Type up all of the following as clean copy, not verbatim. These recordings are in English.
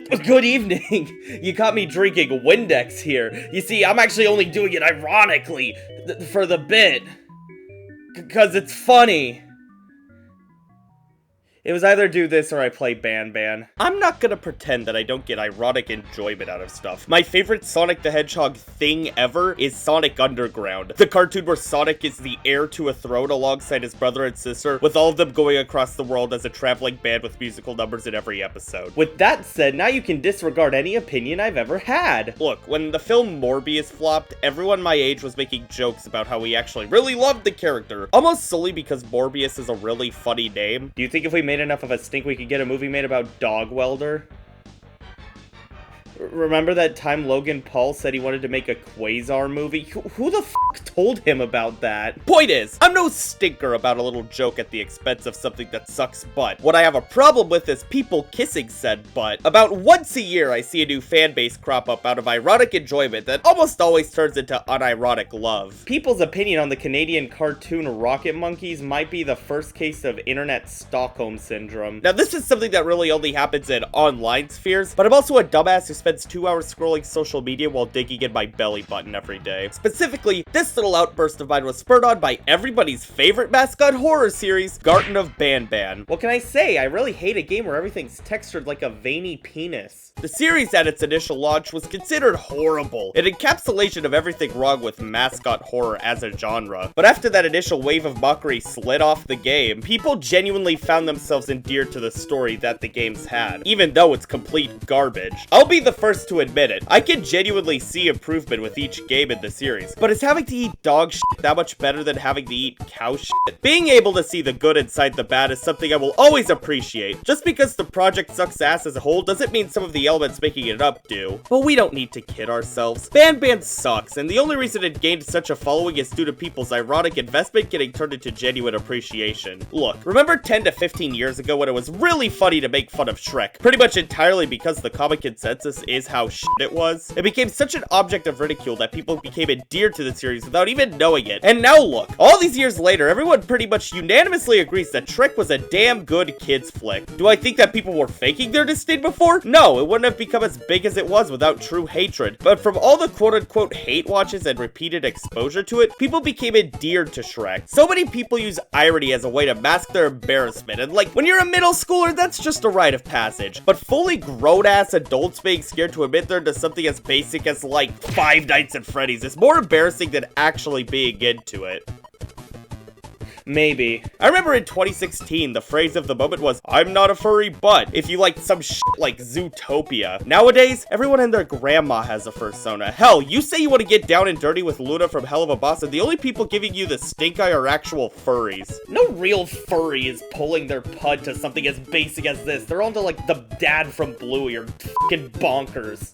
Good evening. You caught me drinking Windex here. You see, I'm actually only doing it ironically, for the bit. Because it's funny. It was either do this or I play Ban. I'm not gonna pretend that I don't get ironic enjoyment out of stuff. My favorite Sonic the Hedgehog thing ever is Sonic Underground, the cartoon where Sonic is the heir to a throne alongside his brother and sister, with all of them going across the world as a traveling band with musical numbers in every episode. With that said, now you can disregard any opinion I've ever had. Look, when the film Morbius flopped, everyone my age was making jokes about how we actually really loved the character, almost solely because Morbius is a really funny name. Do you think if we made enough of a stink we could get a movie made about Dog Welder? Remember that time Logan Paul said he wanted to make a Quasar movie? Who the f*** told him about that? Point is, I'm no stinker about a little joke at the expense of something that sucks butt. What I have a problem with is people kissing said butt. About once a year I see a new fan base crop up out of ironic enjoyment that almost always turns into unironic love. People's opinion on the Canadian cartoon Rocket Monkeys might be the first case of internet Stockholm syndrome. Now this is something that really only happens in online spheres, but I'm also a dumbass who spends 2 hours scrolling social media while digging in my belly button every day. Specifically, this little outburst of mine was spurred on by everybody's favorite mascot horror series, Garten of Ban. What can I say? I really hate a game where everything's textured like a veiny penis. The series at its initial launch was considered horrible, an encapsulation of everything wrong with mascot horror as a genre. But after that initial wave of mockery slid off the game, people genuinely found themselves endeared to the story that the games had, even though it's complete garbage. I'll be the first to admit it, I can genuinely see improvement with each game in the series, but is having to eat dog shit that much better than having to eat cow shit? Being able to see the good inside the bad is something I will always appreciate. Just because the project sucks ass as a whole doesn't mean some of the elements making it up do. But we don't need to kid ourselves. Ban sucks, and the only reason it gained such a following is due to people's ironic investment getting turned into genuine appreciation. Look, remember 10 to 15 years ago when it was really funny to make fun of Shrek? Pretty much entirely because the common consensus is how shit it was. It became such an object of ridicule that people became endeared to the series without even knowing it. And now look, all these years later, everyone pretty much unanimously agrees that Shrek was a damn good kids flick. Do I think that people were faking their disdain before? No, it wouldn't have become as big as it was without true hatred. But from all the quote-unquote hate watches and repeated exposure to it, people became endeared to Shrek. So many people use irony as a way to mask their embarrassment, and like, when you're a middle schooler, that's just a rite of passage. But fully grown-ass adults being scared to admit they're into something as basic as, like, Five Nights at Freddy's is more embarrassing than actually being into it. Maybe. I remember in 2016, the phrase of the moment was, "I'm not a furry, but," if you liked some shit like Zootopia. Nowadays, everyone and their grandma has a fursona. Hell, you say you want to get down and dirty with Luna from Hell of a Boss, and the only people giving you the stink eye are actual furries. No real furry is pulling their pud to something as basic as this. They're onto like the dad from Bluey or fucking bonkers.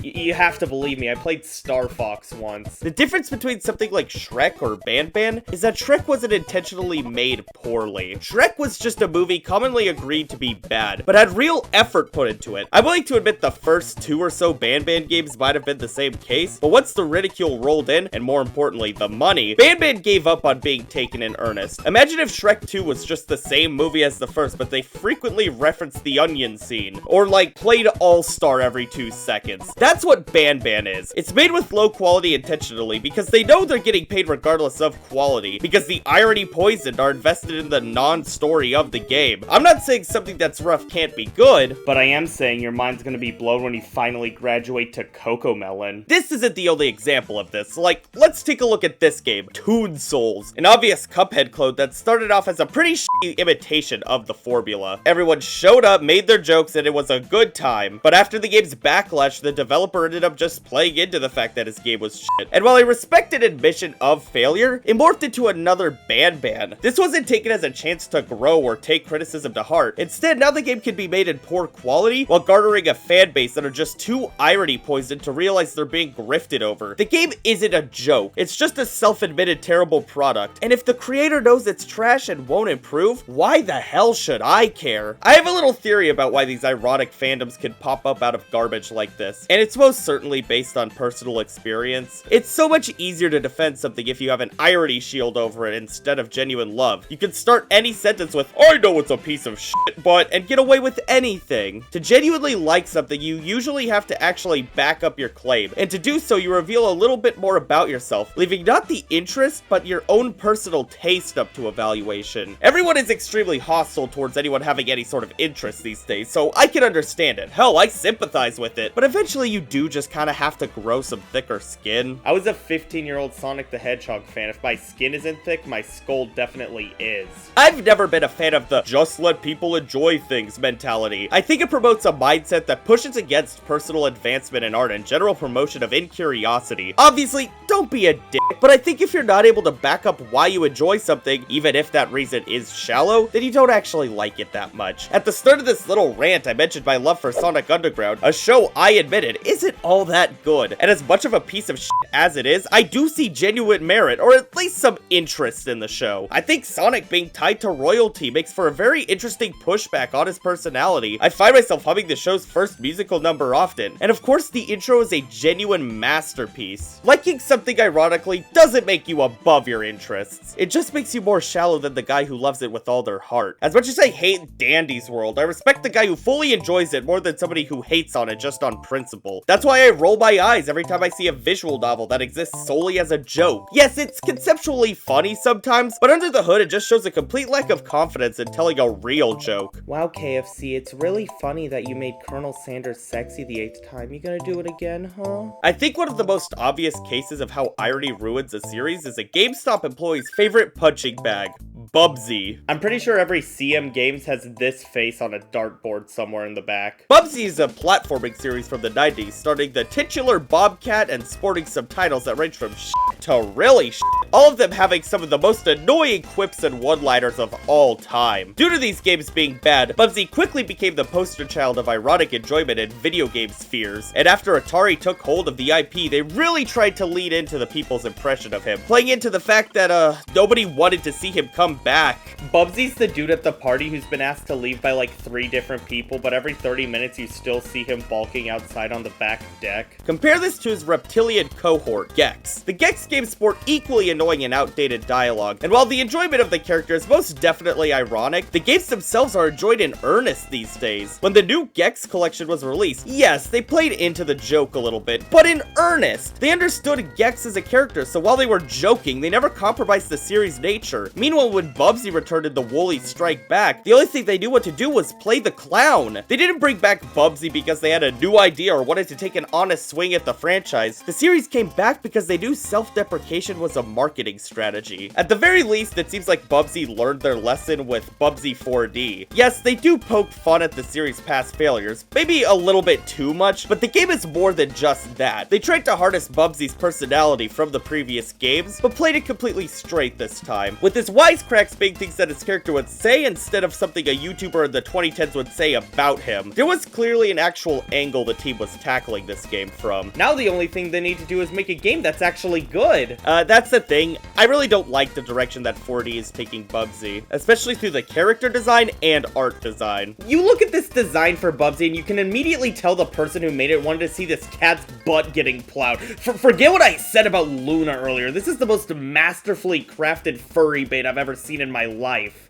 You have to believe me, I played Star Fox once. The difference between something like Shrek or Ban is that Shrek wasn't intentionally made poorly. Shrek was just a movie commonly agreed to be bad, but had real effort put into it. I'm willing to admit the first 2 or so Ban games might have been the same case, but once the ridicule rolled in, and more importantly, the money, Ban gave up on being taken in earnest. Imagine if Shrek 2 was just the same movie as the first, but they frequently referenced the onion scene, or like played All-Star every 2 seconds. That's what Ban is. It's made with low quality intentionally because they know they're getting paid regardless of quality, because the irony poisoned are invested in the non-story of the game. I'm not saying something that's rough can't be good, but I am saying your mind's gonna be blown when you finally graduate to Cocomelon. This isn't the only example of this. Like, let's take a look at this game, Toon Souls, an obvious Cuphead clone that started off as a pretty shitty imitation of the formula. Everyone showed up, made their jokes, and it was a good time, but after the game's backlash, the developer ended up just playing into the fact that his game was shit. And while I respected admission of failure, it morphed into another Ban. This wasn't taken as a chance to grow or take criticism to heart. Instead, now the game can be made in poor quality while garnering a fan base that are just too irony poisoned to realize they're being grifted over. The game isn't a joke. It's just a self-admitted terrible product. And if the creator knows it's trash and won't improve, why the hell should I care? I have a little theory about why these ironic fandoms can pop up out of garbage like this. And it's it's most certainly based on personal experience. It's so much easier to defend something if you have an irony shield over it instead of genuine love. You can start any sentence with, "I know it's a piece of shit, but," and get away with anything. To genuinely like something, you usually have to actually back up your claim, and to do so, you reveal a little bit more about yourself, leaving not the interest, but your own personal taste up to evaluation. Everyone is extremely hostile towards anyone having any sort of interest these days, so I can understand it. Hell, I sympathize with it, but eventually you do just kind of have to grow some thicker skin. I was a 15-year-old Sonic the Hedgehog fan. If my skin isn't thick, my skull definitely is. I've never been a fan of the "just let people enjoy things" mentality. I think it promotes a mindset that pushes against personal advancement in art and general promotion of incuriosity. Obviously, don't be a dick, but I think if you're not able to back up why you enjoy something, even if that reason is shallow, then you don't actually like it that much. At the start of this little rant, I mentioned my love for Sonic Underground, a show I admitted isn't all that good, and as much of a piece of shit as it is, I do see genuine merit, or at least some interest in the show. I think Sonic being tied to royalty makes for a very interesting pushback on his personality. I find myself humming the show's first musical number often, and of course the intro is a genuine masterpiece. Liking something ironically doesn't make you above your interests. It just makes you more shallow than the guy who loves it with all their heart. As much as I hate Dandy's World, I respect the guy who fully enjoys it more than somebody who hates on it just on principle. That's why I roll my eyes every time I see a visual novel that exists solely as a joke. Yes, it's conceptually funny sometimes, but under the hood it just shows a complete lack of confidence in telling a real joke. Wow, KFC, it's really funny that you made Colonel Sanders sexy the 8th time. You gonna do it again, huh? I think one of the most obvious cases of how irony ruins a series is a GameStop employee's favorite punching bag, Bubsy. I'm pretty sure every CM Games has this face on a dartboard somewhere in the back. Bubsy is a platforming series from the 90s, starting the titular Bobcat and sporting subtitles that range from shit to really shit, all of them having some of the most annoying quips and one-liners of all time. Due to these games being bad, Bubsy quickly became the poster child of ironic enjoyment in video game spheres, and after Atari took hold of the IP, they really tried to lean into the people's impression of him, playing into the fact that, nobody wanted to see him come back. Bubsy's the dude at the party who's been asked to leave by like 3 different people, but every 30 minutes you still see him balking outside on the back deck. Compare this to his reptilian cohort, Gex. The Gex games sport equally annoying and outdated dialogue, and while the enjoyment of the character is most definitely ironic, the games themselves are enjoyed in earnest these days. When the new Gex collection was released, yes, they played into the joke a little bit, but in earnest. They understood Gex as a character, so while they were joking, they never compromised the series' nature. Meanwhile, when Bubsy returned in the Woolly Strike Back, the only thing they knew what to do was play the clown. They didn't bring back Bubsy because they had a new idea or wanted to take an honest swing at the franchise. The series came back because they knew self-deprecation was a marketing strategy. At the very least, it seems like Bubsy learned their lesson with Bubsy 4D. Yes, they do poke fun at the series' past failures, maybe a little bit too much, but the game is more than just that. They tried to harness Bubsy's personality from the previous games, but played it completely straight this time, with his wisecracks being things that his character would say instead of something a YouTuber in the 2010s would say about him. There was clearly an actual angle the team was tackling this game from. Now the only thing they need to do is make a game that's actually good. That's the thing. I really don't like the direction that 4D is taking Bubsy, especially through the character design and art design. You look at this design for Bubsy and you can immediately tell the person who made it wanted to see this cat's butt getting plowed. Forget what I said about Luna earlier. This is the most masterfully crafted furry bait I've ever seen in my life.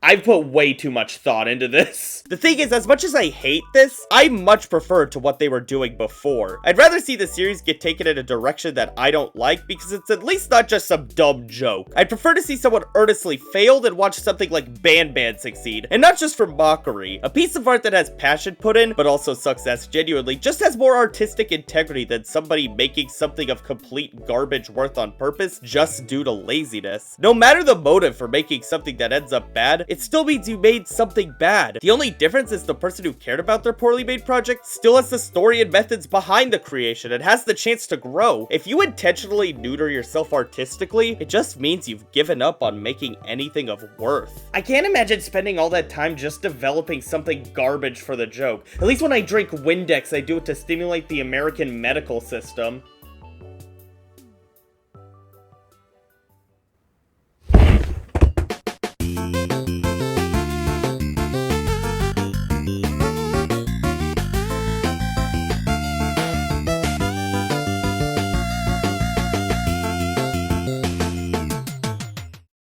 I've put way too much thought into this. The thing is, as much as I hate this, I much prefer to what they were doing before. I'd rather see the series get taken in a direction that I don't like because it's at least not just some dumb joke. I'd prefer to see someone earnestly fail than watch something like Ban Ban succeed, and not just for mockery. A piece of art that has passion put in, but also success genuinely, just has more artistic integrity than somebody making something of complete garbage worth on purpose just due to laziness. No matter the motive for making something that ends up bad, it still means you made something bad. The only difference is the person who cared about their poorly made project still has the story and methods behind the creation and has the chance to grow. If you intentionally neuter yourself artistically, it just means you've given up on making anything of worth. I can't imagine spending all that time just developing something garbage for the joke. At least when I drink Windex, I do it to stimulate the American medical system.